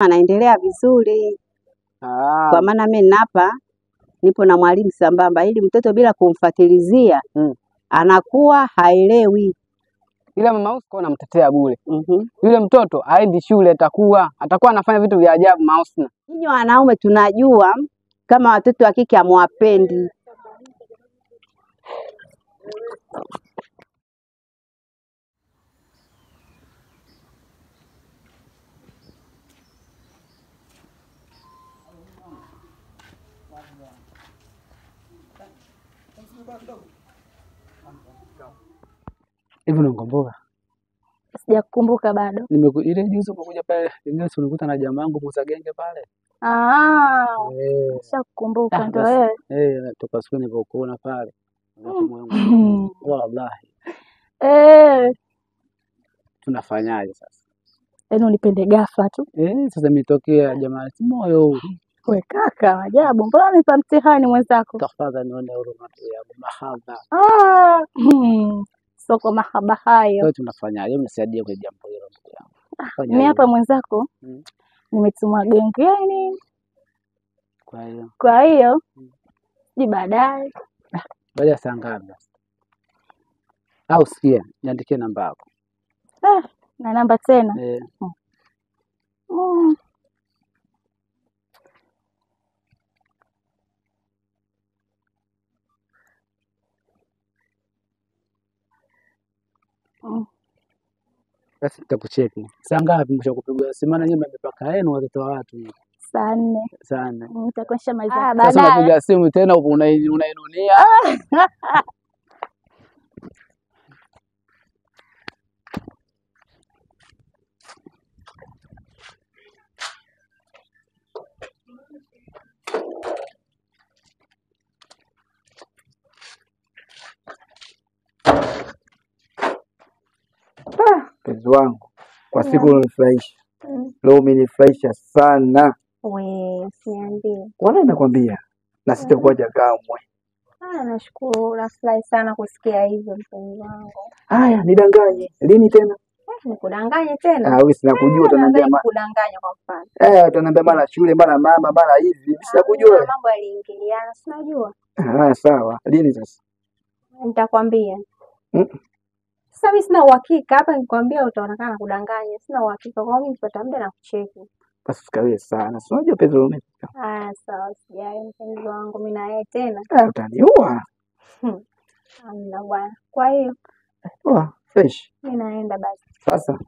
Anaendelea vizuri. Kwa maana mimi hapa nipo na mwalimu sambamba ili mtoto bila kumfuatilizia anakuwa haelewi. Ile mama Usna kwa namtetea bure. Yule mtoto haendi shule, atakuwa anafanya vitu vya ajabu mama Usna. Ninyi wanaume tunajua kama watoto wa kike hamwapendi. Hivi unakumbuka? Sijakukumbuka bado. Ile juzi ulipokuja pale, ndio ulikuta na jamaa wangu kuuza genge pale. Sijakukumbuka ndio wewe. Toka siku nilipokuona pale. Wallahi. Tunafanyaje sasa? Yaani unipende ghafla tu. Sasa imetokea jamaa moyo huu. We kaka, ajabu. Mbona nipa mtihani mwenzako? Tafadhali nione huruma tu ya mahaba. Soko mahaba hayo. Wewe tunafanyaje? Mnisaidie kwa jambo hilo mtu yangu. Mimi hapa mwenzako nimetumwa gengeni. Kwa hiyo ni baadaye. Baada ya saa ngapi? Au sikia, niandikie namba yako. Na namba tena. Basi nitakucheki. Saa ngapi mshakupigwa? Si maana nyinyi mmepaka yenu watoto wa watu hivi. Saa 4. Saa 4. Nitakwesha maliza baadaye. Sasa unapiga simu tena unainunia. Mpenzi wangu, kwa siku unanifurahisha. Leo umenifurahisha sana. Usiniambie. Wala nakwambia na sitakuacha kamwe. Nashukuru, nafurahi sana kusikia hivyo mpenzi wangu. Haya, nidanganye. Lini tena? Nikudanganye tena? Wewe sina kujua utaniambia kudanganya kwa mfano. Utaniambia mara shule, mara mama, mara hivi. Sina kujua. Mambo yaliingiliana, sinajua. Sawa. Lini sasa? Nitakwambia. Sasa mimi sina uhakika hapa nikwambia utaonekana kudanganya. Sina uhakika kwa mimi nipata muda na kucheki. Basi usikawie sana. Si unajua Pedro umefika. Sawa, sijai mpenzi wangu mimi na yeye tena. Utaniua. Amna bwana. Kwa hiyo fresh. Mimi naenda basi. Sasa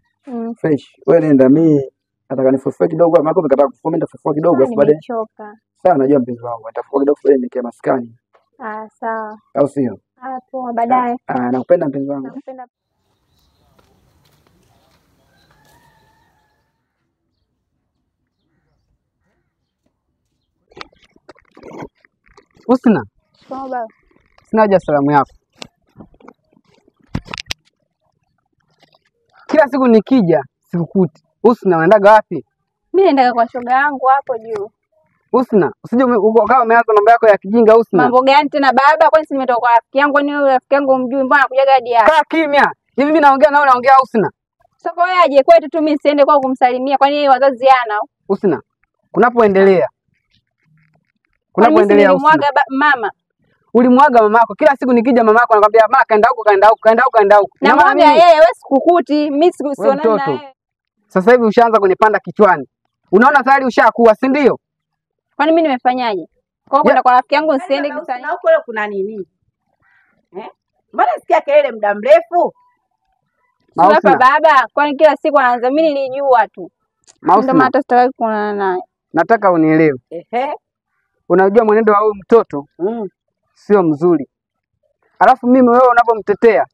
fresh. Wewe nenda, mimi nataka nifufue kidogo ama hapo nikataka kufua, nenda kufua kidogo afu baadaye. Nimechoka. Sawa, najua mpenzi wangu. Nitafua kidogo ili nikie maskani. Sawa. Au sio? Poa, baadaye. Nakupenda mpenzi wangu. Nakupenda. Usna. Baba. Sina haja salamu yako. Kila siku nikija sikukuti. Usna, unaendaga wapi? Mimi naenda kwa shoga yangu hapo juu. Usna, usije kama umeanza mambo yako ya kijinga Usna. Mambo gani tena baba? Kwani si nimetoka kwa rafiki yangu, kwani wewe rafiki yangu umjui? Mbona anakujaga hadi hapa? Kaa kimya. Hivi mimi naongea na wewe unaongea Usna. Sasa kwa wewe aje kwetu tu mimi siende kwa kumsalimia, kwani yeye wazazi ana? Usna. Kunapoendelea Usna. Ulimwaga mama. Ulimwaga mamako. Kila siku nikija mamako anakuambia mama kaenda huko. Na mwaga yeye, wewe sikukuti, mimi sikusionana na yeye. Sasa hivi ushaanza kunipanda kichwani. Unaona tayari ushakuwa, si ndio? Kwani mimi nimefanyaje? Kwa kwenda kwa rafiki yangu nisiende kusanyika. Na huko kuna nini? Mbona sikia kelele muda mrefu? Sasa baba, kwani kila siku anaanza mimi nilijua tu. Ndio maana sitaki kuonana naye. Nataka unielewe. Unajua mwenendo wa huyu mtoto sio mzuri. Alafu mimi wewe unapomtetea,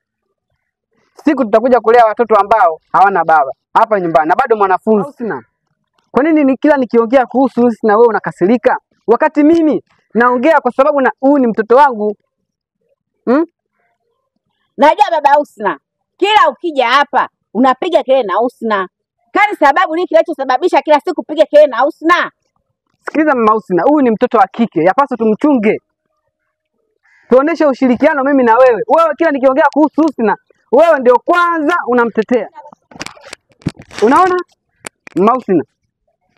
siku tutakuja kulea watoto ambao hawana baba hapa nyumbani na bado mwanafunzi. Sina. Kwa nini kila nikiongea kuhusu Usna wewe unakasirika? Wakati mimi naongea kwa sababu huyu ni mtoto wangu. Najua baba Usna. Kila ukija hapa unapiga kelele na Usna. Kani sababu nini kinachosababisha kila siku piga kelele na Usna? Sikiliza mama Usna, huyu ni mtoto wa kike, yapaswa tumchunge. Tuoneshe ushirikiano mimi na wewe. Wewe kila nikiongea kuhusu Usna, wewe ndio kwanza unamtetea. Unaona? Mama Usna.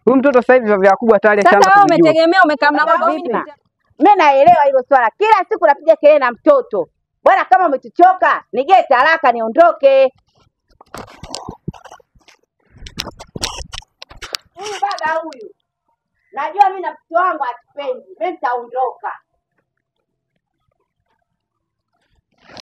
Huyu mtoto sasa hivi vya kubwa tayari Sasa ashaanza wewe kumjua. umetegemea umekaa mlango Baba, mimi vipi? Mimi naelewa hilo swala. Kila siku napiga kelele na mtoto. Bwana, kama umetuchoka, nigete haraka niondoke. Huyu baba huyu. Najua mimi na mtoto wangu atupendi. Mimi nitaondoka.